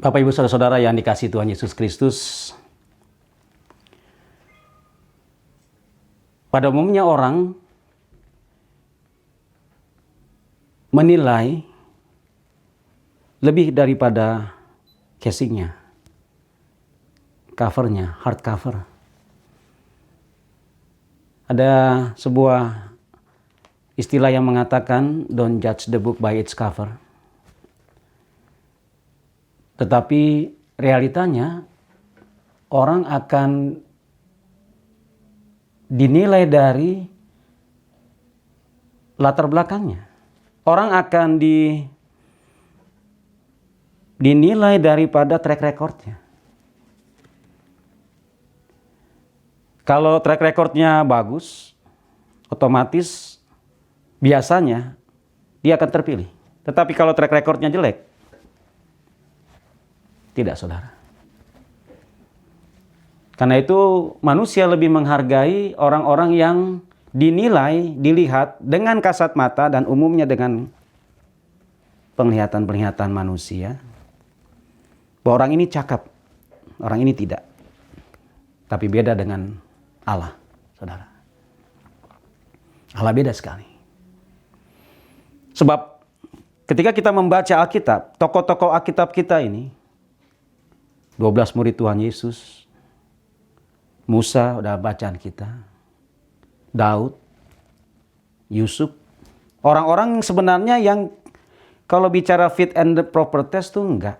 Bapak, Ibu, Saudara-saudara yang dikasihi Tuhan Yesus Kristus, pada umumnya orang menilai lebih daripada casingnya, covernya, hardcover. Ada sebuah istilah yang mengatakan, don't judge the book by its cover. Tetapi realitanya orang akan dinilai dari latar belakangnya. Orang akan dinilai daripada track recordnya. Kalau track recordnya bagus, otomatis biasanya dia akan terpilih. Tetapi kalau track recordnya jelek, tidak, saudara. Karena itu manusia lebih menghargai orang-orang yang dinilai, dilihat dengan kasat mata dan umumnya dengan penglihatan-penglihatan manusia. Bahwa orang ini cakap, orang ini tidak. Tapi beda dengan Allah, saudara. Allah beda sekali. Sebab ketika kita membaca Alkitab, tokoh-tokoh Alkitab kita ini, 12 murid Tuhan Yesus, Musa udah bacaan kita, Daud, Yusuf, orang-orang sebenarnya yang kalau bicara fit and the proper test tuh enggak.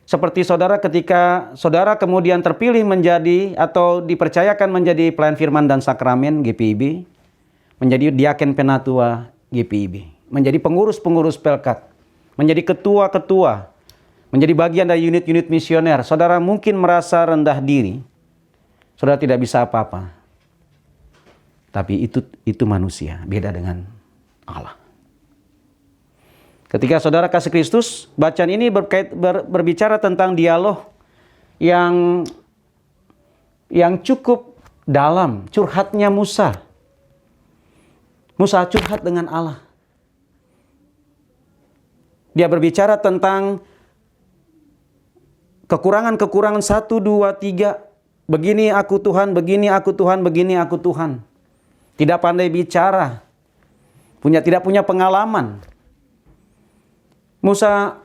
Seperti saudara ketika saudara kemudian terpilih menjadi atau dipercayakan menjadi pelayan firman dan sakramen GPIB, menjadi diaken penatua GPIB, menjadi pengurus-pengurus pelkat, menjadi ketua-ketua, menjadi bagian dari unit-unit misioner, saudara mungkin merasa rendah diri. Saudara tidak bisa apa-apa. Tapi itu manusia, beda dengan Allah. Ketika saudara kasih Kristus, bacaan ini berbicara tentang dialog yang cukup dalam, curhatnya Musa. Musa curhat dengan Allah. Dia berbicara tentang kekurangan-kekurangan 1, 2, 3. Begini aku Tuhan, begini aku Tuhan, begini aku Tuhan. Tidak pandai bicara. Tidak punya pengalaman. Musa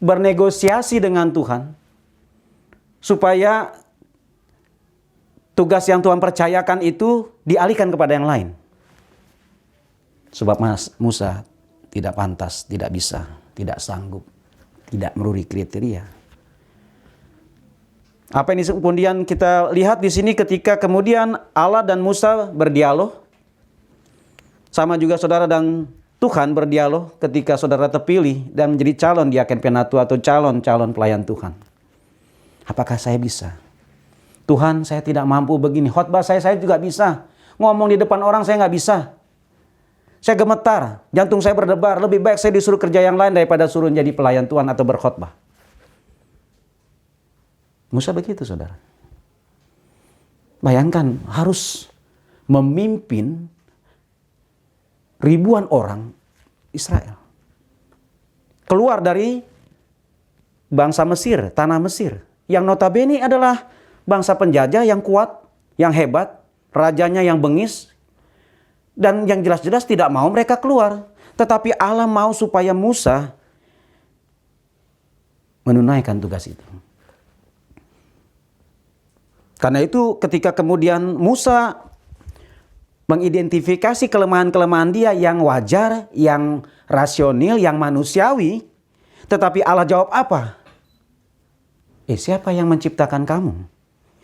bernegosiasi dengan Tuhan supaya tugas yang Tuhan percayakan itu dialihkan kepada yang lain. Sebab Musa tidak pantas, tidak bisa, tidak sanggup, tidak memenuhi kriteria. Apa ini kemudian kita lihat di sini ketika kemudian Allah dan Musa berdialog. Sama juga saudara dan Tuhan berdialog ketika saudara terpilih dan menjadi calon diaken penatua atau calon pelayan Tuhan. Apakah saya bisa? Tuhan, saya tidak mampu begini. Khotbah saya juga bisa. Ngomong di depan orang saya nggak bisa. Saya gemetar, jantung saya berdebar. Lebih baik saya disuruh kerja yang lain daripada suruh jadi pelayan Tuhan atau berkhotbah. Musa begitu, saudara. Bayangkan harus memimpin ribuan orang Israel. Keluar dari bangsa Mesir, tanah Mesir. Yang notabene adalah bangsa penjajah yang kuat, yang hebat, rajanya yang bengis. Dan yang jelas-jelas tidak mau mereka keluar. Tetapi Allah mau supaya Musa menunaikan tugas itu. Karena itu ketika kemudian Musa mengidentifikasi kelemahan-kelemahan dia yang wajar, yang rasional, yang manusiawi. Tetapi Allah jawab apa? Siapa yang menciptakan kamu?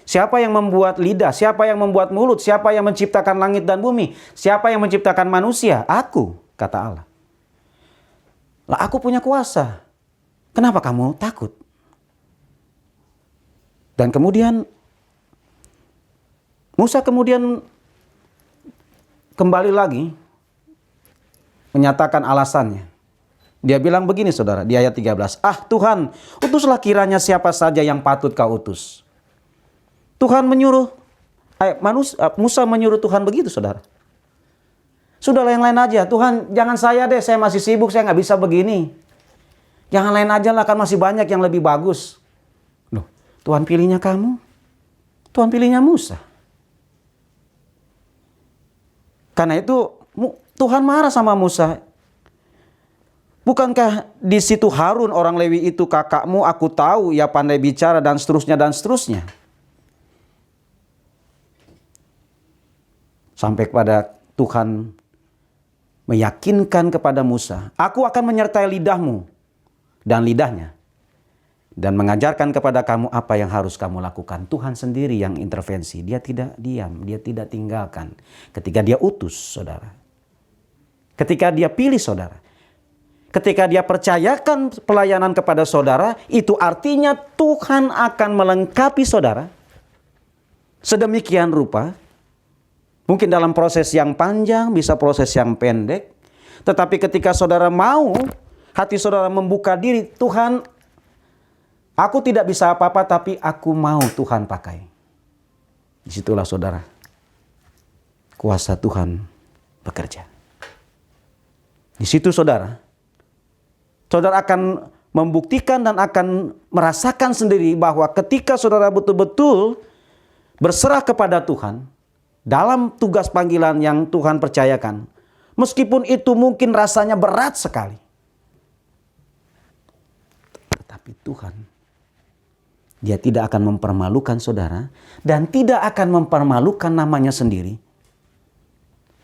Siapa yang membuat lidah? Siapa yang membuat mulut? Siapa yang menciptakan langit dan bumi? Siapa yang menciptakan manusia? Aku, kata Allah. Lah aku punya kuasa. Kenapa kamu takut? Dan kemudian Musa kemudian kembali lagi menyatakan alasannya. Dia bilang begini, saudara, di ayat 13. Ah Tuhan, utuslah kiranya siapa saja yang patut kau utus. Tuhan menyuruh, Musa menyuruh Tuhan begitu, saudara. Sudahlah yang lain aja. Tuhan, jangan saya deh, saya masih sibuk, saya nggak bisa begini. Yang lain aja lah, kan masih banyak yang lebih bagus. Loh, Tuhan pilihnya kamu. Tuhan pilihnya Musa. Karena itu Tuhan marah sama Musa. Bukankah di situ Harun orang Lewi itu kakakmu, aku tahu ia pandai bicara dan seterusnya dan seterusnya. Sampai kepada Tuhan meyakinkan kepada Musa, aku akan menyertai lidahmu dan lidahnya, dan mengajarkan kepada kamu apa yang harus kamu lakukan. Tuhan sendiri yang intervensi. Dia tidak diam, dia tidak tinggalkan. Ketika dia utus saudara. Ketika dia pilih saudara. Ketika dia percayakan pelayanan kepada saudara, itu artinya Tuhan akan melengkapi saudara. Sedemikian rupa. Mungkin dalam proses yang panjang, bisa proses yang pendek. Tetapi ketika saudara mau, hati saudara membuka diri, Tuhan, aku tidak bisa apa-apa, tapi aku mau Tuhan pakai. Disitulah saudara, kuasa Tuhan bekerja. Di situ saudara akan membuktikan dan akan merasakan sendiri bahwa ketika saudara betul-betul berserah kepada Tuhan, dalam tugas panggilan yang Tuhan percayakan, meskipun itu mungkin rasanya berat sekali, tetapi Tuhan, dia tidak akan mempermalukan saudara dan tidak akan mempermalukan namanya sendiri.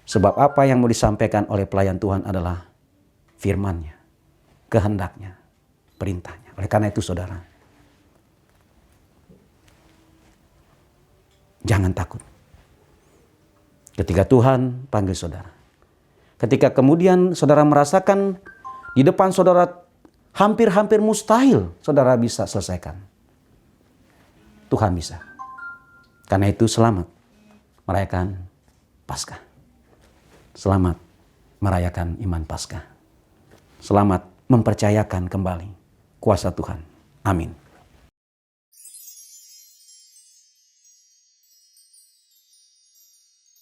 Sebab apa yang mau disampaikan oleh pelayan Tuhan adalah firman-Nya, kehendaknya, perintahnya. Oleh karena itu saudara, jangan takut. Ketika Tuhan panggil saudara. Ketika kemudian saudara merasakan di depan saudara hampir-hampir mustahil saudara bisa selesaikan. Tuhan bisa. Karena itu selamat merayakan Paskah. Selamat merayakan iman Paskah. Selamat mempercayakan kembali kuasa Tuhan. Amin.